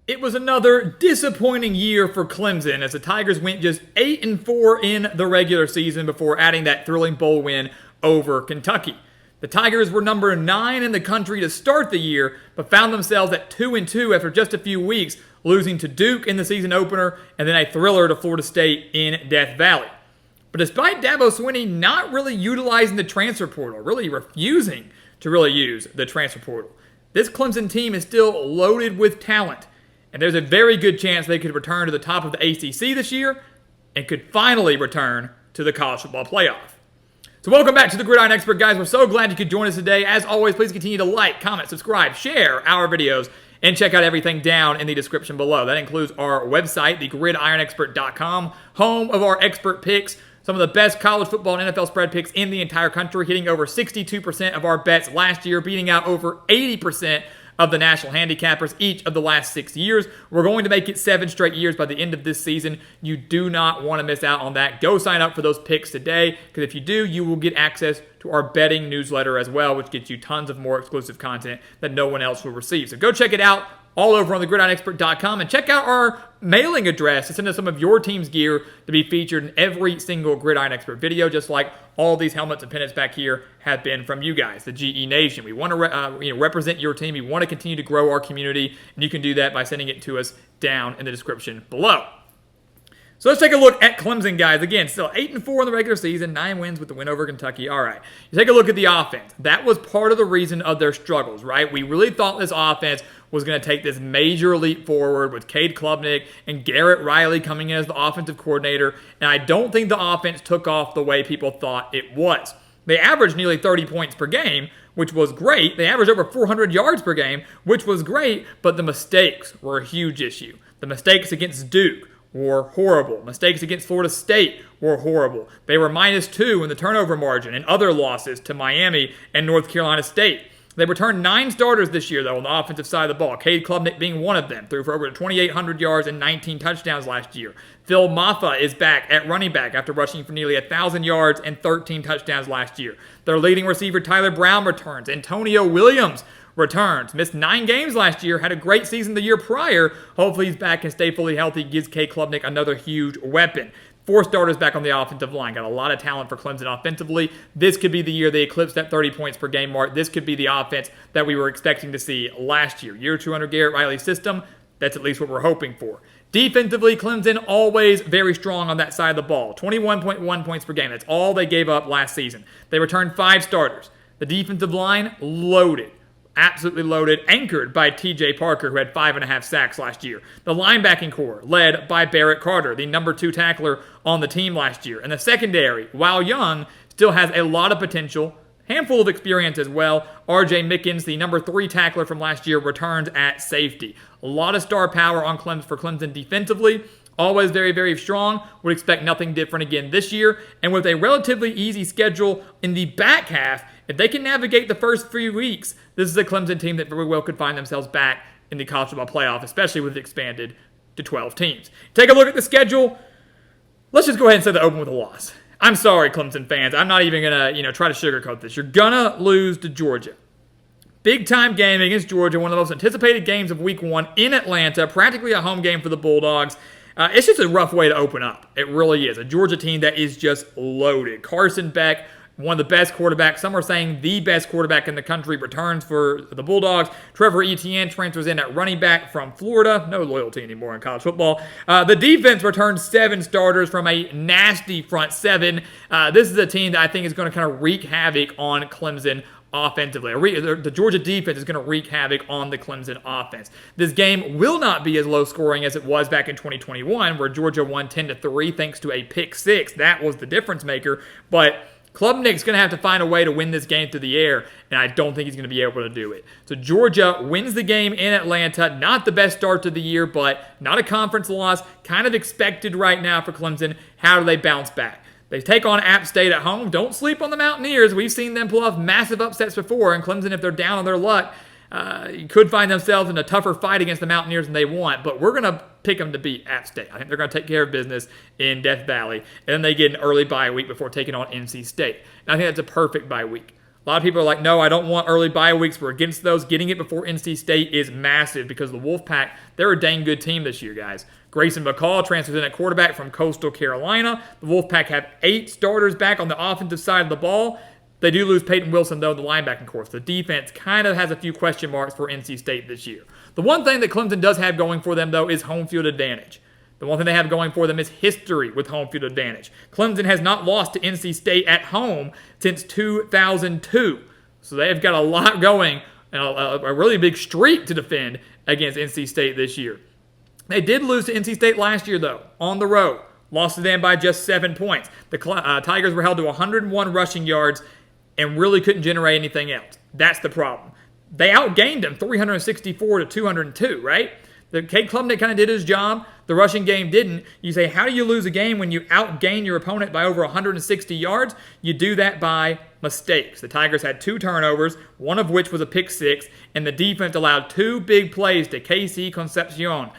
It was another disappointing year for Clemson as the Tigers went just 8-4 in the regular season before adding that thrilling bowl win over Kentucky. The Tigers were number 9 in the country to start the year, but found themselves at 2-2 after just a few weeks, losing to Duke in the season opener and then a thriller to Florida State in Death Valley. But despite Dabo Swinney not really utilizing the transfer portal, really refusing to really use the transfer portal, this Clemson team is still loaded with talent. And there's a very good chance they could return to the top of the ACC this year and could finally return to the college football playoff. So welcome back to the Gridiron Expert, guys. We're so glad you could join us today. As always, please continue to like, comment, subscribe, share our videos, and check out everything down in the description below. That includes our website, thegridironexpert.com, home of our expert picks. Some of the best college football and NFL spread picks in the entire country, hitting over 62% of our bets last year, beating out over 80% of the national handicappers each of the last 6 years. We're going to make it 7 straight years by the end of this season. You do not want to miss out on that. Go sign up for those picks today, because if you do, you will get access to our betting newsletter as well, which gets you tons of more exclusive content that no one else will receive. So go check it out all over on thegridironexpert.com and check out our mailing address to send us some of your team's gear to be featured in every single Gridiron Expert video, just like all these helmets and pennants back here have been from you guys, the GE Nation. We want to represent your team. We want to continue to grow our community, and you can do that by sending it to us down in the description below. So let's take a look at Clemson, guys. Again, still 8-4 in the regular season, 9 wins with the win over Kentucky. All right, you take a look at the offense. That was part of the reason of their struggles, right? We really thought this offense was going to take this major leap forward with Cade Klubnik and Garrett Riley coming in as the offensive coordinator, and I don't think the offense took off the way people thought it was. They averaged nearly 30 points per game, which was great. They averaged over 400 yards per game, which was great, but the mistakes were a huge issue. The mistakes against Duke were horrible. Mistakes against Florida State were horrible. They were -2 in the turnover margin and other losses to Miami and North Carolina State. They returned 9 starters this year, though, on the offensive side of the ball. Cade Klubnik being one of them, threw for over 2,800 yards and 19 touchdowns last year. Phil Maffa is back at running back after rushing for nearly 1,000 yards and 13 touchdowns last year. Their leading receiver, Tyler Brown, returns. Antonio Williams returns. Missed 9 games last year, had a great season the year prior. Hopefully he's back and stay fully healthy, gives Cade Klubnik another huge weapon. 4 starters back on the offensive line. Got a lot of talent for Clemson offensively. This could be the year they eclipse that 30 points per game mark. This could be the offense that we were expecting to see last year. Year 2 under Garrett Riley's system, that's at least what we're hoping for. Defensively, Clemson always very strong on that side of the ball. 21.1 points per game. That's all they gave up last season. They returned 5 starters. The defensive line, loaded. Absolutely loaded, anchored by T.J. Parker, who had 5.5 sacks last year. The linebacking core, led by Barrett Carter, the number 2 tackler on the team last year. And the secondary, while young, still has a lot of potential, handful of experience as well. R.J. Mickens, the number 3 tackler from last year, returns at safety. A lot of star power on for Clemson defensively. Always very, very strong. Would expect nothing different again this year. And with a relatively easy schedule in the back half, if they can navigate the first 3 weeks, this is a Clemson team that very well could find themselves back in the college football playoff, especially with it expanded to 12 teams. Take a look at the schedule. Let's just go ahead and say they open with a loss. I'm sorry, Clemson fans. I'm not even going to try to sugarcoat this. You're going to lose to Georgia. Big-time game against Georgia, one of the most anticipated games of Week 1 in Atlanta, practically a home game for the Bulldogs. It's just a rough way to open up. It really is. A Georgia team that is just loaded. Carson Beck, one of the best quarterbacks. Some are saying the best quarterback in the country, returns for the Bulldogs. Trevor Etienne transfers in at running back from Florida. No loyalty anymore in college football. The defense returns 7 starters from a nasty front 7. This is a team that I think is going to kind of wreak havoc on Clemson offensively. The Georgia defense is going to wreak havoc on the Clemson offense. This game will not be as low scoring as it was back in 2021, where Georgia won 10-3 thanks to a pick 6. That was the difference maker. But Klubnik's going to have to find a way to win this game through the air, and I don't think he's going to be able to do it. So Georgia wins the game in Atlanta. Not the best start to the year, but not a conference loss. Kind of expected right now for Clemson. How do they bounce back? They take on App State at home. Don't sleep on the Mountaineers. We've seen them pull off massive upsets before, and Clemson, if they're down on their luck, could find themselves in a tougher fight against the Mountaineers than they want, but we're going to pick them to beat App State. I think they're going to take care of business in Death Valley, and then they get an early bye week before taking on NC State. And I think that's a perfect bye week. A lot of people are like, no, I don't want early bye weeks. We're against those. Getting it before NC State is massive because the Wolfpack, they're a dang good team this year, guys. Grayson McCall transfers in at quarterback from Coastal Carolina. The Wolfpack have 8 starters back on the offensive side of the ball. They do lose Peyton Wilson, though, in the linebacking course. The defense kind of has a few question marks for NC State this year. The one thing that Clemson does have going for them, though, is home field advantage. The one thing they have going for them is history with home field advantage. Clemson has not lost to NC State at home since 2002. So they have got a lot going and a really big streak to defend against NC State this year. They did lose to NC State last year, though, on the road. Lost to them by just 7 points. The Tigers were held to 101 rushing yards and really couldn't generate anything else. That's the problem. They outgained them 364 to 202, right? Cade Klubnik kind of did his job. The rushing game didn't. You say, how do you lose a game when you outgain your opponent by over 160 yards? You do that by mistakes. The Tigers had 2 turnovers, one of which was a pick six, and the defense allowed 2 big plays to KC Concepcion.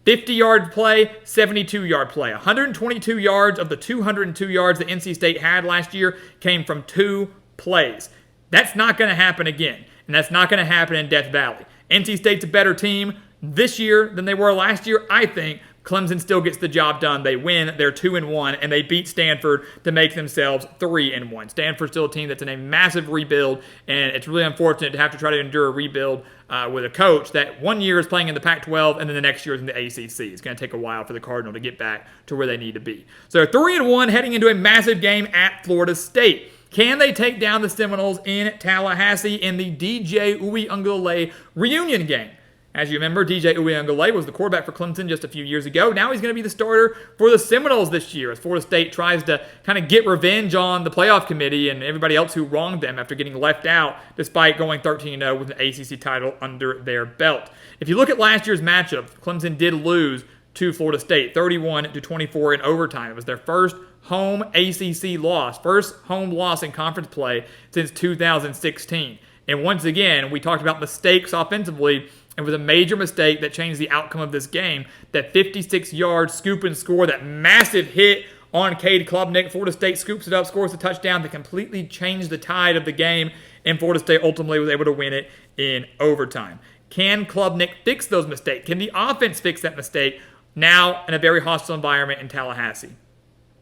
50-yard play, 72-yard play. 122 yards of the 202 yards that NC State had last year came from 2 plays. That's not going to happen again, and that's not going to happen in Death Valley. NC State's a better team this year than they were last year. I think Clemson still gets the job done. They win. They're 2-1, and they beat Stanford to make themselves 3-1. Stanford's still a team that's in a massive rebuild, and it's really unfortunate to have to try to endure a rebuild with a coach that 1 year is playing in the Pac-12, and then the next year is in the ACC. It's going to take a while for the Cardinal to get back to where they need to be. So 3-1 heading into a massive game at Florida State. Can they take down the Seminoles in Tallahassee in the DJ Uiagalelei reunion game? As you remember, DJ Uiagalelei was the quarterback for Clemson just a few years ago. Now he's going to be the starter for the Seminoles this year as Florida State tries to kind of get revenge on the playoff committee and everybody else who wronged them after getting left out despite going 13-0 with an ACC title under their belt. If you look at last year's matchup, Clemson did lose to Florida State, 31-24 in overtime. It was their first home ACC loss, first home loss in conference play since 2016. And once again, we talked about mistakes offensively. It was a major mistake that changed the outcome of this game. That 56-yard scoop and score, that massive hit on Cade Klubnik. Florida State scoops it up, scores a touchdown to completely change the tide of the game, and Florida State ultimately was able to win it in overtime. Can Klubnik fix those mistakes? Can the offense fix that mistake now in a very hostile environment in Tallahassee?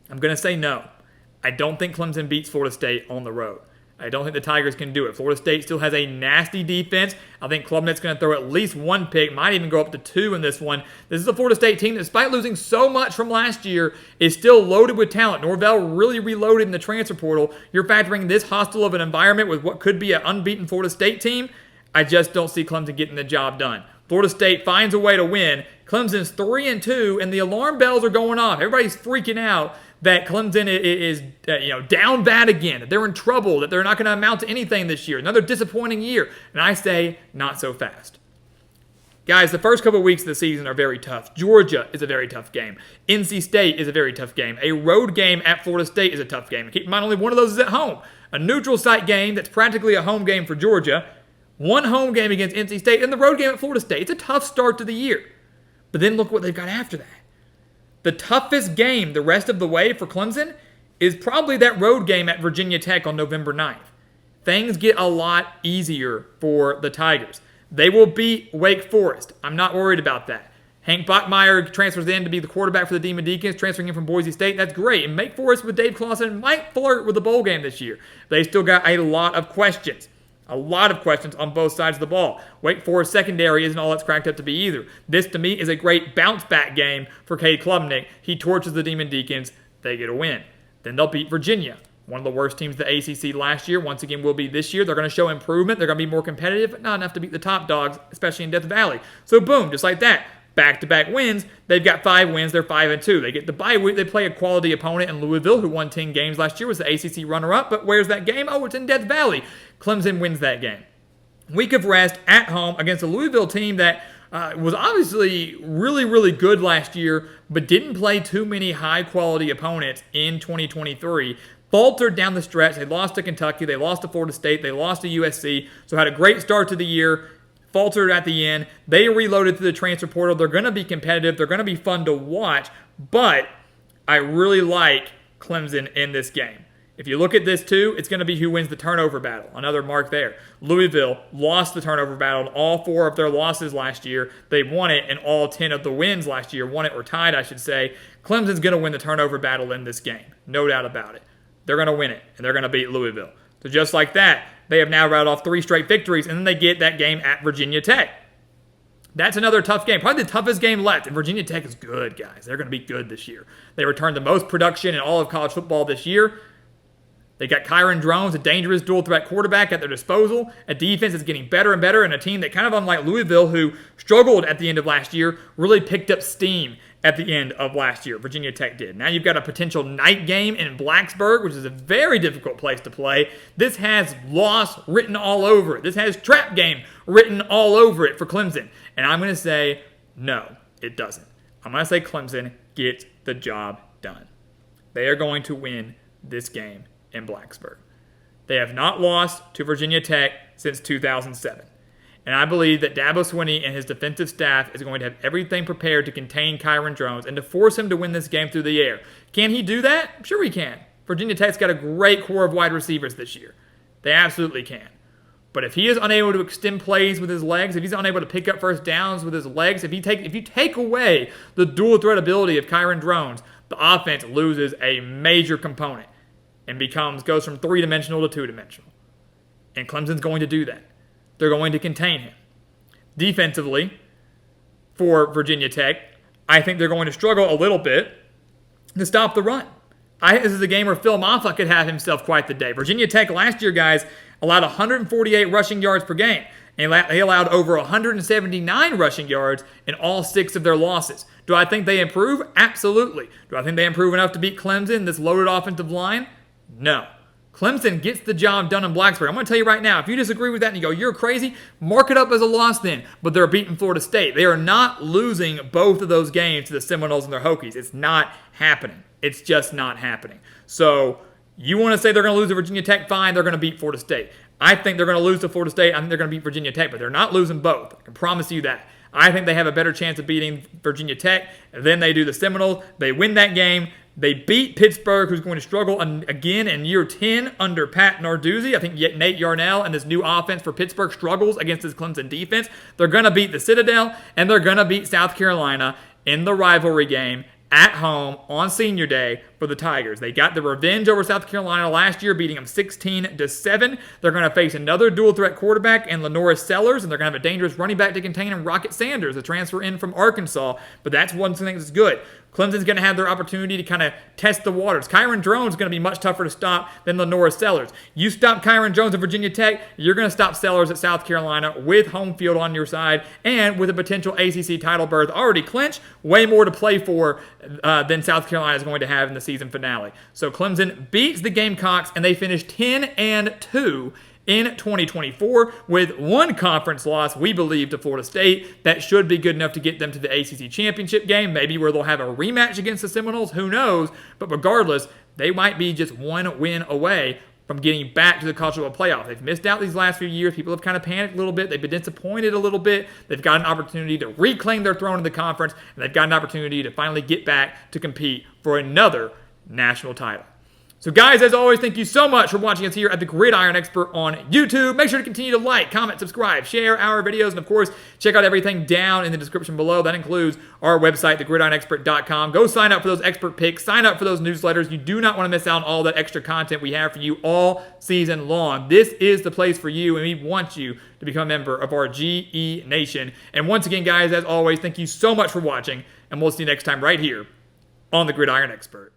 I'm going to say no. I don't think Clemson beats Florida State on the road. I don't think the Tigers can do it. Florida State still has a nasty defense. I think Klubnik's going to throw at least 1 pick, might even go up to 2 in this one. This is a Florida State team that, despite losing so much from last year, is still loaded with talent. Norvell really reloaded in the transfer portal. You're factoring this hostile of an environment with what could be an unbeaten Florida State team. I just don't see Clemson getting the job done. Florida State finds a way to win. Clemson's 3-2, and the alarm bells are going off. Everybody's freaking out that Clemson is down bad again, that they're in trouble, that they're not going to amount to anything this year. Another disappointing year. And I say, not so fast. Guys, the first couple of weeks of the season are very tough. Georgia is a very tough game. NC State is a very tough game. A road game at Florida State is a tough game. Keep in mind, only one of those is at home. A neutral site game that's practically a home game for Georgia. One home game against NC State, and the road game at Florida State. It's a tough start to the year. But then look what they've got after that. The toughest game the rest of the way for Clemson is probably that road game at Virginia Tech on November 9th. Things get a lot easier for the Tigers. They will beat Wake Forest. I'm not worried about that. Hank Bachmeier transfers in to be the quarterback for the Demon Deacons, transferring in from Boise State. That's great. And Wake Forest with Dave Clawson might flirt with the bowl game this year. They still got a lot of questions. A lot of questions on both sides of the ball. Wake Forest secondary isn't all it's cracked up to be either. This, to me, is a great bounce-back game for Cade Klubnik. He torches the Demon Deacons. They get a win. Then they'll beat Virginia, one of the worst teams in the ACC last year. Once again, will be this year. They're going to show improvement. They're going to be more competitive, but not enough to beat the top dogs, especially in Death Valley. So, boom, just like that. Back-to-back wins. They've got 5 wins. They're 5-2. They get the bye week. They play a quality opponent in Louisville, who won 10 games last year, was the ACC runner-up. But where's that game? Oh, it's in Death Valley. Clemson wins that game. Week of rest at home against a Louisville team that was obviously really, really good last year, but didn't play too many high-quality opponents in 2023. Faltered down the stretch. They lost to Kentucky. They lost to Florida State. They lost to USC. So had a great start to the year. Faltered at the end. They reloaded to the transfer portal. They're going to be competitive. They're going to be fun to watch. But I really like Clemson in this game. If you look at this too, it's going to be who wins the turnover battle. Another mark there. Louisville lost the turnover battle in all 4 of their losses last year. They won it in all 10 of the wins last year. Won it or tied, I should say. Clemson's going to win the turnover battle in this game. No doubt about it. They're going to win it, and they're going to beat Louisville. So just like that, they have now rattled off 3 straight victories, and then they get that game at Virginia Tech. That's another tough game. Probably the toughest game left. And Virginia Tech is good, guys. They're going to be good this year. They returned the most production in all of college football this year. They got Kyron Drones, a dangerous dual-threat quarterback, at their disposal. A defense that's getting better and better, and a team that, kind of unlike Louisville, who struggled at the end of last year, really picked up steam at the end of last year. Virginia Tech did. Now you've got a potential night game in Blacksburg, which is a very difficult place to play. This has loss written all over it. This has trap game written all over it for Clemson. And I'm going to say, no, it doesn't. I'm going to say Clemson gets the job done. They are going to win this game in Blacksburg. They have not lost to Virginia Tech since 2007. And I believe that Dabo Swinney and his defensive staff is going to have everything prepared to contain Kyron Drones and to force him to win this game through the air. Can he do that? Sure he can. Virginia Tech's got a great core of wide receivers this year. They absolutely can. But if he is unable to extend plays with his legs, if he's unable to pick up first downs with his legs, if you take away the dual threat ability of Kyron Drones, the offense loses a major component and goes from 3-dimensional to 2-dimensional. And Clemson's going to do that. They're going to contain him. Defensively, for Virginia Tech, I think they're going to struggle a little bit to stop the run. This is a game where Phil Maffa could have himself quite the day. Virginia Tech last year, guys, allowed 148 rushing yards per game. And they allowed over 179 rushing yards in all 6 of their losses. Do I think they improve? Absolutely. Do I think they improve enough to beat Clemson, this loaded offensive line? No. Clemson gets the job done in Blacksburg. I'm going to tell you right now, if you disagree with that and you go, you're crazy, mark it up as a loss then. But they're beating Florida State. They are not losing both of those games to the Seminoles and their Hokies. It's not happening. It's just not happening. So you want to say they're going to lose to Virginia Tech? Fine, they're going to beat Florida State. I think they're going to lose to Florida State. I think they're going to beat Virginia Tech, but they're not losing both. I can promise you that. I think they have a better chance of beating Virginia Tech than they do the Seminoles. They win that game. They beat Pittsburgh, who's going to struggle again in year 10 under Pat Narduzzi. I think Nate Yarnell and this new offense for Pittsburgh struggles against this Clemson defense. They're going to beat the Citadel, and they're going to beat South Carolina in the rivalry game at home on Senior Day for the Tigers. They got the revenge over South Carolina last year, beating them 16-7. They're going to face another dual-threat quarterback in Lenoris Sellers, and they're going to have a dangerous running back to contain him, Rocket Sanders, a transfer in from Arkansas. But that's one thing that's good. Clemson's going to have their opportunity to kind of test the waters. Kyron Drones is going to be much tougher to stop than Lenoris Sellers. You stop Kyron Drones at Virginia Tech, you're going to stop Sellers at South Carolina with home field on your side and with a potential ACC title berth already clinched. Way more to play for than South Carolina is going to have in the season finale. So Clemson beats the Gamecocks, and they finish 10-2 in 2024 with one conference loss, we believe, to Florida State. That should be good enough to get them to the ACC championship game, maybe where they'll have a rematch against the Seminoles. Who knows? But regardless, they might be just one win away from getting back to the college football playoff. They've missed out these last few years. People have kind of panicked a little bit. They've been disappointed a little bit. They've got an opportunity to reclaim their throne in the conference, and they've got an opportunity to finally get back to compete for another national title. So guys, as always, thank you so much for watching us here at the Gridiron Expert on YouTube. Make sure to continue to like, comment, subscribe, share our videos, and of course, check out everything down in the description below. That includes our website, thegridironexpert.com. Go sign up for those expert picks. Sign up for those newsletters. You do not want to miss out on all that extra content we have for you all season long. This is the place for you, and we want you to become a member of our GE Nation. And once again, guys, as always, thank you so much for watching, and we'll see you next time right here on the Gridiron Expert.